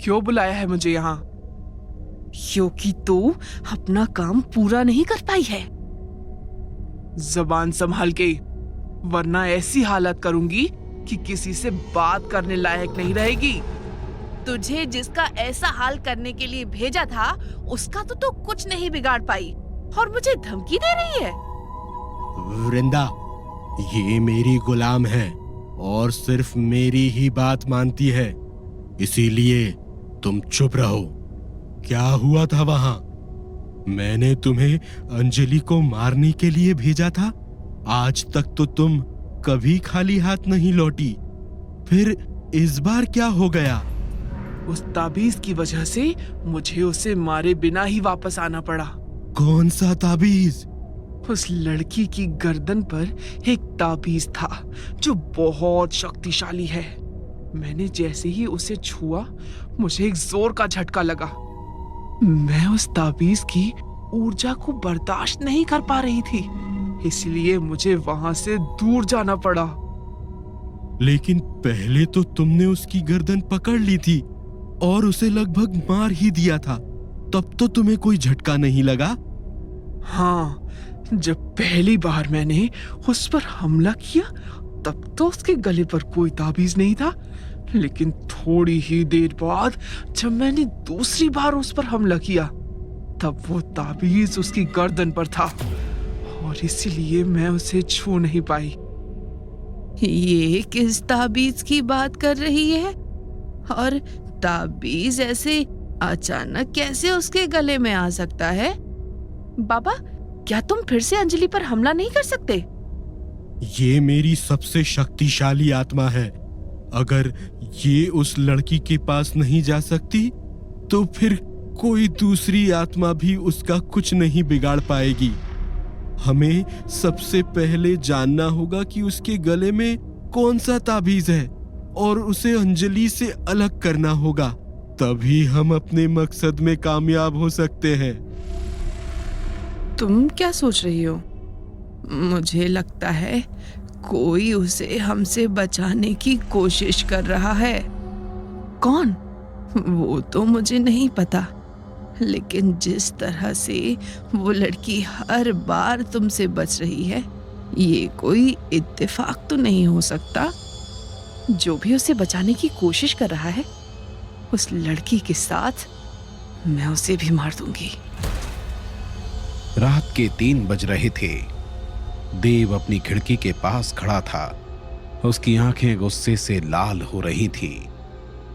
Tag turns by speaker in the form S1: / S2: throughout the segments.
S1: क्यों बुलाया है मुझे यहाँ?
S2: क्योंकि तू अपना काम पूरा नहीं कर पाई है।
S1: जबान संभाल के, वरना ऐसी हालत करूंगी कि किसी से बात करने लायक नहीं रहेगी।
S2: तुझे जिसका ऐसा हाल करने के लिए भेजा था, उसका तो तू कुछ नहीं बिगाड़ पाई और मुझे धमकी दे रही है।
S3: वृंदा, ये मेरी गुलाम है और सिर्फ मेरी ही बात मानती है, इसीलिए तुम चुप रहो। क्या हुआ था वहां? मैंने तुम्हें अंजलि को मारने के लिए भेजा था। आज तक तो तुम कभी खाली हाथ नहीं लौटी, फिर इस बार क्या हो गया?
S1: उस ताबीज की वजह से मुझे उसे मारे बिना ही वापस आना पड़ा।
S3: कौन सा ताबीज?
S1: उस लड़की की गर्दन पर एक ताबीज था जो बहुत शक्तिशाली है। मैंने जैसे ही उसे छुआ, मुझे एक जोर का झटका लगा। मैं उस ताबीज की ऊर्जा को बर्दाश्त नहीं कर पा रही थी, इसलिए मुझे वहां से दूर जाना पड़ा।
S3: लेकिन पहले तो तुमने उसकी गर्दन पकड़ ली थी और उसे लगभग मार ही दिया था, तब तो तुम्हें कोई झटका नहीं लगा?
S1: हाँ, जब पहली बार मैंने उस पर हमला किया तब तो उसके गले पर कोई ताबीज नहीं था, लेकिन थोड़ी ही देर बाद जब मैंने दूसरी बार उस पर हमला किया तब वो ताबीज उसकी गर्दन पर था और इसीलिए मैं उसे छू नहीं पाई।
S2: ये किस ताबीज की बात कर रही है? और ताबीज ऐसे अचानक कैसे उसके गले में आ सकता है? बाबा, क्या तुम फिर से अंजलि पर हमला नहीं कर सकते?
S3: ये मेरी सबसे शक्तिशाली आत्मा है। अगर ये उस लड़की के पास नहीं जा सकती, तो फिर कोई दूसरी आत्मा भी उसका कुछ नहीं बिगाड़ पाएगी। हमें सबसे पहले जानना होगा कि उसके गले में कौन सा ताबीज है और उसे अंजलि से अलग करना होगा, तभी हम अपने मकसद में कामयाब हो सकते हैं।
S2: तुम क्या सोच रही हो? मुझे लगता है कोई उसे हमसे बचाने की कोशिश कर रहा है। कौन? वो तो मुझे नहीं पता, लेकिन जिस तरह से वो लड़की हर बार तुमसे बच रही है, ये कोई इत्तेफाक तो नहीं हो सकता। जो भी उसे बचाने की कोशिश कर रहा है, उस लड़की के साथ मैं उसे भी मार दूंगी।
S4: रात के 3 बज रहे थे। देव अपनी खिड़की के पास खड़ा था। उसकी आंखें गुस्से से लाल हो रही थी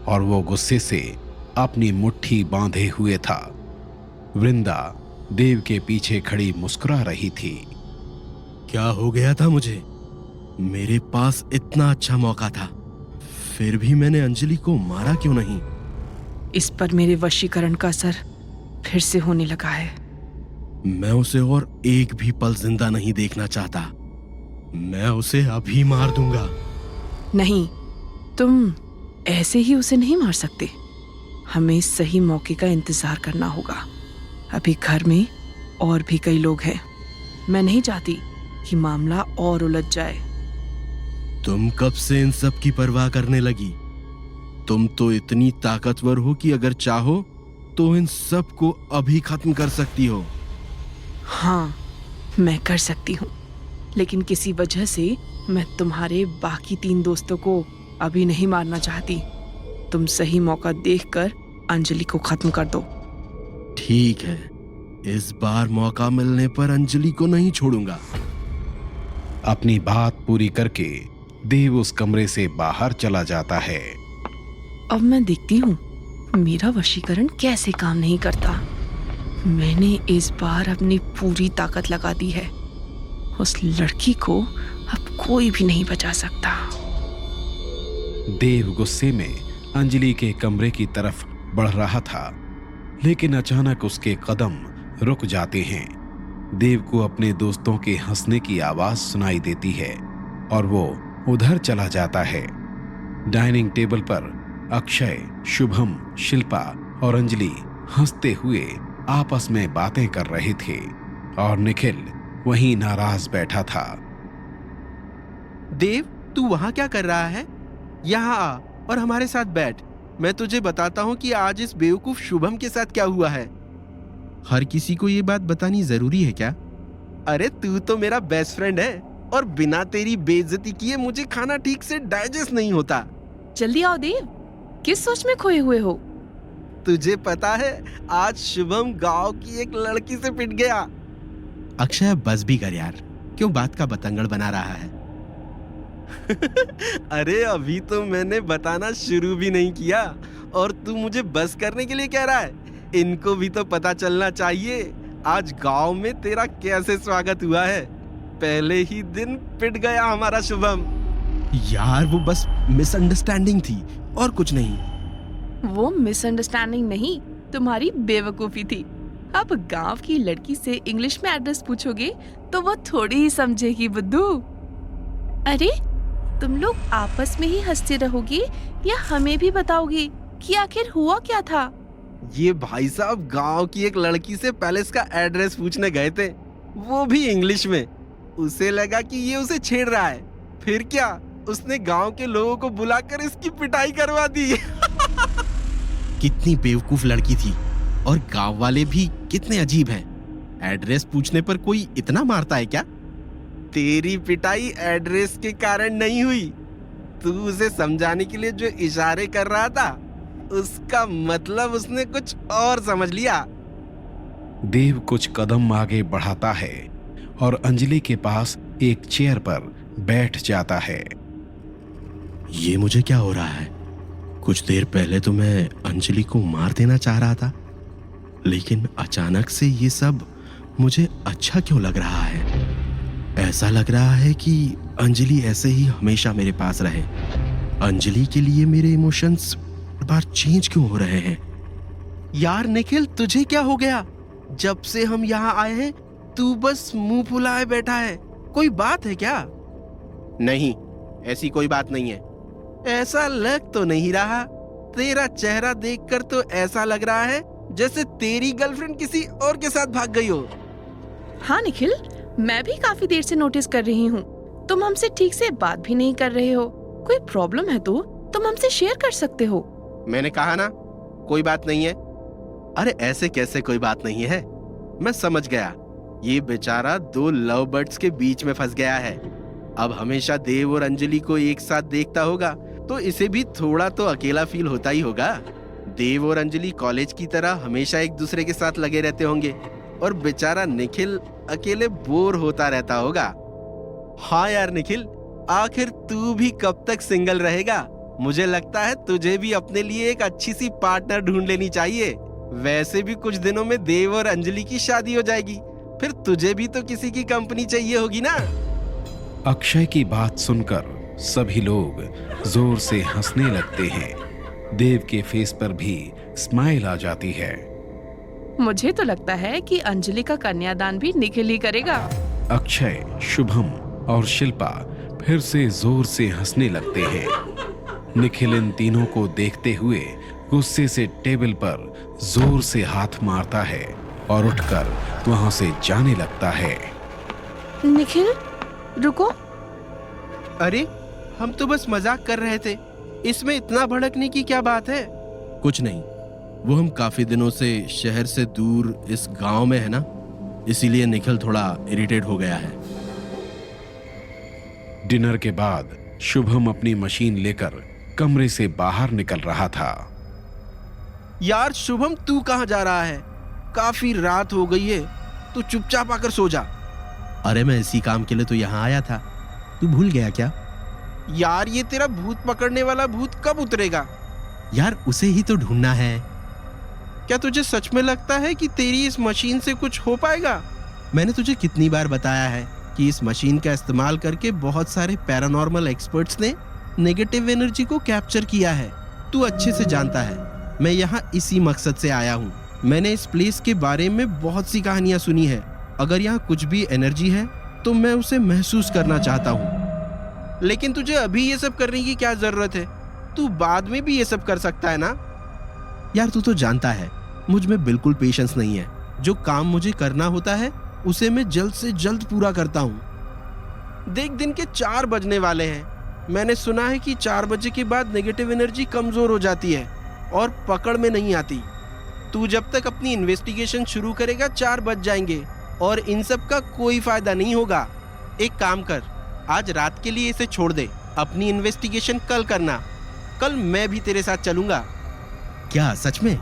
S4: और वो गुस्से से अपनी मुट्ठी बांधे हुए था। वृंदा देव के पीछे खड़ी मुस्कुरा रही थी।
S3: क्या हो गया था मुझे? मेरे पास इतना अच्छा मौका था, फिर भी मैंने अंजलि को मारा क्यों नहीं?
S2: इस पर मेरे वशीकरण का असर फिर से होने लगा है।
S3: मैं उसे और एक भी पल जिंदा नहीं देखना चाहता। मैं उसे अभी मार दूंगा।
S2: नहीं, तुम ऐसे ही उसे नहीं मार सकते। हमें सही मौके का इंतजार करना होगा। अभी घर में और भी कई लोग हैं। मैं नहीं चाहती कि मामला और उलझ जाए।
S3: तुम कब से इन सब की परवाह करने लगी? तुम तो इतनी ताकतवर हो कि अगर चाहो तो इन सब को अभी खत्म कर सकती हो।
S2: हाँ, मैं कर सकती हूँ, लेकिन किसी वजह से मैं तुम्हारे बाकी 3 दोस्तों को अभी नहीं मारना चाहती। तुम सही मौका देखकर अंजलि को खत्म कर दो।
S3: ठीक है, इस बार मौका मिलने पर अंजलि को नहीं छोड़ूंगा।
S4: अपनी बात पूरी करके देव उस कमरे से बाहर चला जाता है।
S2: अब मैं देखती हूँ मेरा वशीकरण कैसे काम नहीं करता। मैंने इस बार अपनी पूरी ताकत लगा दी है। उस लड़की को अब कोई भी नहीं बचा सकता।
S4: देव गुस्से में अंजलि के कमरे की तरफ बढ़ रहा था, लेकिन अचानक उसके कदम रुक जाते हैं। देव को अपने दोस्तों के हंसने की आवाज सुनाई देती है और वो उधर चला जाता है। डाइनिंग टेबल पर अक्षय, शुभम, शिल्पा और अंजलि हंसते हुए आपस में बातें कर रहे थे और निखिल वहीं नाराज बैठा था।
S5: देव, तू वहां क्या कर रहा है? यहाँ आ और हमारे साथ बैठ। मैं तुझे बताता हूँ कि आज इस बेवकूफ शुभम के साथ क्या हुआ है। हर किसी को ये बात बतानी जरूरी है क्या? अरे तू तो मेरा बेस्ट फ्रेंड है और बिना तेरी बेइज्जती किए मुझे खाना ठीक से डाइजेस्ट नहीं होता।
S2: जल्दी आओ देव, किस सोच में खोए हुए हो?
S5: तुझे पता है आज शुभम गांव की एक लड़की से पिट गया। अक्षय बस भी कर यार, क्यों बात का बतंगड़ बना रहा है? अरे अभी तो मैंने बताना शुरू भी नहीं किया और तू मुझे बस करने के लिए कह रहा है। इनको भी तो पता चलना चाहिए आज गांव में तेरा कैसे स्वागत हुआ है। पहले ही दिन पिट गया हमारा शुभम। यार वो बस मिसअंडरस्टैंडिंग थी और कुछ नहीं।
S2: वो मिसअंडरस्टैंडिंग नहीं, तुम्हारी बेवकूफी थी। अब गांव की लड़की से इंग्लिश में एड्रेस पूछोगे तो वो थोड़ी ही समझेगी बुद्धू। अरे तुम लोग आपस में ही हंसते रहोगे या हमें भी बताओगे कि आखिर हुआ क्या था?
S5: ये भाई साहब गांव की एक लड़की से पैलेस का एड्रेस पूछने गए थे, वो भी इंग्लिश में। उसे लगा कि ये उसे छेड़ रहा है, फिर क्या उसने गांव के लोगों को बुलाकर इसकी पिटाई करवा दी। कितनी बेवकूफ लड़की थी और गांव वाले भी कितने अजीब हैं। एड्रेस पूछने पर कोई इतना मारता है क्या? तेरी पिटाई एड्रेस के कारण नहीं हुई। तू उसे समझाने के लिए जो इशारे कर रहा था उसका मतलब उसने कुछ और समझ लिया।
S4: देव कुछ कदम आगे बढ़ाता है और अंजलि के पास एक चेयर पर बैठ जाता है।
S5: ये मुझे क्या हो रहा है? कुछ देर पहले तो मैं अंजलि को मार देना चाह रहा था, लेकिन अचानक से ये सब मुझे अच्छा क्यों लग रहा है? ऐसा लग रहा है कि अंजलि ऐसे ही हमेशा मेरे पास रहे। अंजलि के लिए मेरे इमोशंस बार चेंज क्यों हो रहे हैं? यार निखिल, तुझे क्या हो गया? जब से हम यहाँ आए हैं तू बस मुंह फुलाए बैठा है। कोई बात है क्या? नहीं, ऐसी कोई बात नहीं है। ऐसा लग तो नहीं रहा। तेरा चेहरा देखकर तो ऐसा लग रहा है जैसे तेरी गर्लफ्रेंड किसी और के साथ भाग गई हो।
S2: हाँ निखिल, मैं भी काफी देर से नोटिस कर रही हूँ। तुम हमसे ठीक से बात भी नहीं कर रहे हो। कोई प्रॉब्लम है तो तुम हमसे शेयर कर सकते हो।
S5: मैंने कहा ना कोई बात नहीं है। अरे ऐसे कैसे कोई बात नहीं है? मैं समझ गया, ये बेचारा दो लव बर्ड्स के बीच में फंस गया है। अब हमेशा देव और अंजलि को एक साथ देखता होगा तो इसे भी थोड़ा तो अकेला फील होता ही होगा। देव और अंजलि कॉलेज की तरह हमेशा एक दूसरे के साथ लगे रहते होंगे और बेचारा निखिल अकेले बोर होता रहता होगा। हाँ यार निखिल, आखिर तू भी कब तक सिंगल रहेगा? मुझे लगता है तुझे भी अपने लिए एक अच्छी सी पार्टनर ढूंढ लेनी चाहिए। वैसे भी कुछ दिनों में देव और अंजलि की शादी हो जाएगी, फिर तुझे भी तो किसी की कंपनी चाहिए होगी ना।
S4: अक्षय की बात सुनकर सभी लोग जोर से हंसने लगते हैं। देव के फेस पर भी स्माइल आ जाती है।
S2: मुझे तो लगता है कि अंजलि का कन्यादान भी निखिल ही करेगा।
S4: अक्षय, शुभम और शिल्पा फिर से जोर से हंसने लगते हैं। निखिल इन तीनों को देखते हुए गुस्से से टेबल पर जोर से हाथ मारता है और उठकर वहां से जाने लगता है।
S2: निखिल रुको।
S5: अरे हम तो बस मजाक कर रहे थे, इसमें इतना भड़कने की क्या बात है? कुछ नहीं, वो हम काफी दिनों से शहर से दूर इस गांव में है ना, इसीलिए निखिल थोड़ा इरिटेट हो गया है।
S4: डिनर के बाद शुभम अपनी मशीन लेकर कमरे से बाहर निकल रहा था।
S5: यार शुभम, तू कहाँ जा रहा है? काफी रात हो गई है, तू चुपचाप आकर सो जा। अरे मैं इसी काम के लिए तो यहाँ आया था, तू भूल गया क्या? यार ये तेरा भूत पकड़ने वाला भूत कब उतरेगा? यार उसे ही तो ढूंढना है। क्या तुझे सच में लगता है कि तेरी इस मशीन से कुछ हो पाएगा? मैंने तुझे कितनी बार बताया है कि इस मशीन का इस्तेमाल करके बहुत सारे पैरानॉर्मल एक्सपर्ट्स ने नेगेटिव एनर्जी को कैप्चर किया है। तू अच्छे से जानता है, मैं यहाँ इसी मकसद से आया हूँ। मैंने इस प्लेस के बारे में बहुत सी कहानियां सुनी है। अगर यहाँ कुछ भी एनर्जी है तो मैं उसे महसूस करना चाहता हूँ। लेकिन तुझे अभी ये सब करने की क्या जरूरत है? तू बाद में भी ये सब कर सकता है ना। यार तू तो जानता है मुझ में बिल्कुल पेशेंस नहीं है। जो काम मुझे करना होता है उसे मैं जल्द से जल्द पूरा करता हूँ। देख दिन के 4 बजने वाले हैं। मैंने सुना है कि 4 बजे के बाद नेगेटिव एनर्जी कमजोर हो जाती है। और पकड़ में नहीं आती। तू जब तक अपनी इन्वेस्टिगेशन शुरू करेगा 4 बज जाएंगे और इन सब का कोई फायदा नहीं होगा। एक काम कर, आज रात के लिए इसे छोड़ दे, अपनी इन्वेस्टिगेशन कल करना। कल मैं भी तेरे साथ चलूंगा। क्या सच में?